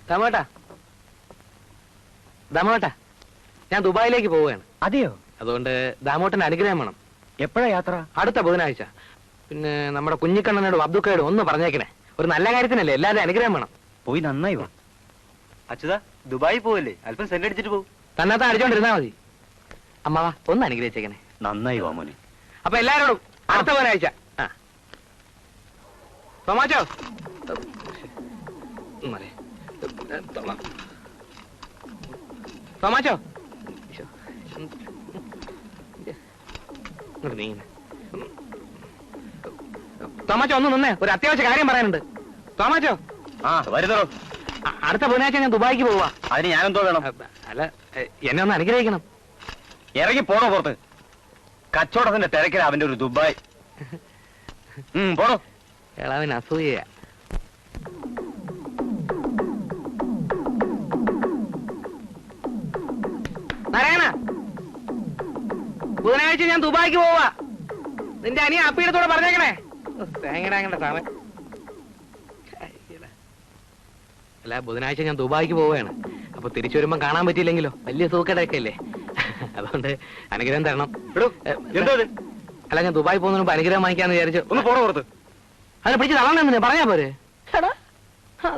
ദാമോട്ടാ, ദാമോട്ടാ, ഞാൻ ദുബായിലേക്ക് പോവുകയാണ്. അതെയോ? അതുകൊണ്ട് ദാമോട്ടന്റെ അനുഗ്രഹം വേണം. എപ്പോഴാ യാത്ര? അടുത്ത ബുധനാഴ്ച. പിന്നെ നമ്മുടെ കുഞ്ഞിക്കണ്ണനോടും അബ്ദുക്കയോടും ഒന്ന് പറഞ്ഞേക്കണേ. ഒരു നല്ല കാര്യത്തിനല്ലേ, എല്ലാവരും അനുഗ്രഹം വേണം. പോയി നന്നായി വാ. അച്യുതാ, ദുബായി പോവല്ലേ? അല്പം സെന്റ് അടിച്ചിട്ട് പോകും. തന്നത്താൻ അടിച്ചോണ്ടിരുന്നാ മതി. അമ്മാവാ, ഒന്ന് അനുഗ്രഹിച്ചേക്കണേ. നന്നായി വാ മോനെ. അപ്പൊ എല്ലാരോടും അടുത്ത ബുധനാഴ്ച. തോമാച്ചോ, തോമാച്ചോ, തോമാച്ചോ ഒന്ന് നിന്നേ, ഒരു അത്യാവശ്യ കാര്യം പറയാനുണ്ട്. തോമാച്ചോ. വരുന്നോ? അടുത്ത ബുധനാഴ്ച ഞാൻ ദുബായിക്ക് പോവാ. അതിന് ഞാനെന്തോ വേണം? അല്ല, എന്നെ ഒന്ന് അനുഗ്രഹിക്കണം. ഇറങ്ങി പോണോ പുറത്ത്? കച്ചവടത്തിന്റെ തിരക്കിൽ അവന്റെ ഒരു ദുബായ്. പോണോ? എളവൻ അസൂയ. നാരായണ, ബുധനാഴ്ച ഞാൻ ദുബായിക്ക് പോവാ. നിന്റെ അനിയ അപ്പിയുടെ പറഞ്ഞേക്കണേ. തേങ്ങടാങ്ങണ്ട സാമ. അല്ല, ബുധനാഴ്ച ഞാൻ ദുബായിക്ക് പോവുകയാണ്. അപ്പൊ തിരിച്ചു വരുമ്പോ കാണാൻ പറ്റിയില്ലെങ്കിലോ, വലിയ സൂക്കടയൊക്കെ അല്ലേ. അതുകൊണ്ട് അനുഗ്രഹം തരണം. അല്ല, ഞാൻ ദുബായി പോകുന്നതിന് മുമ്പ് അനുഗ്രഹം വാങ്ങിക്കാന്ന് വിചാരിച്ചു. ഒന്ന് പോണോ പുറത്ത്? അതിനെ പിടിച്ച് തള്ളണെന്ന് പറഞ്ഞാ പോരെ.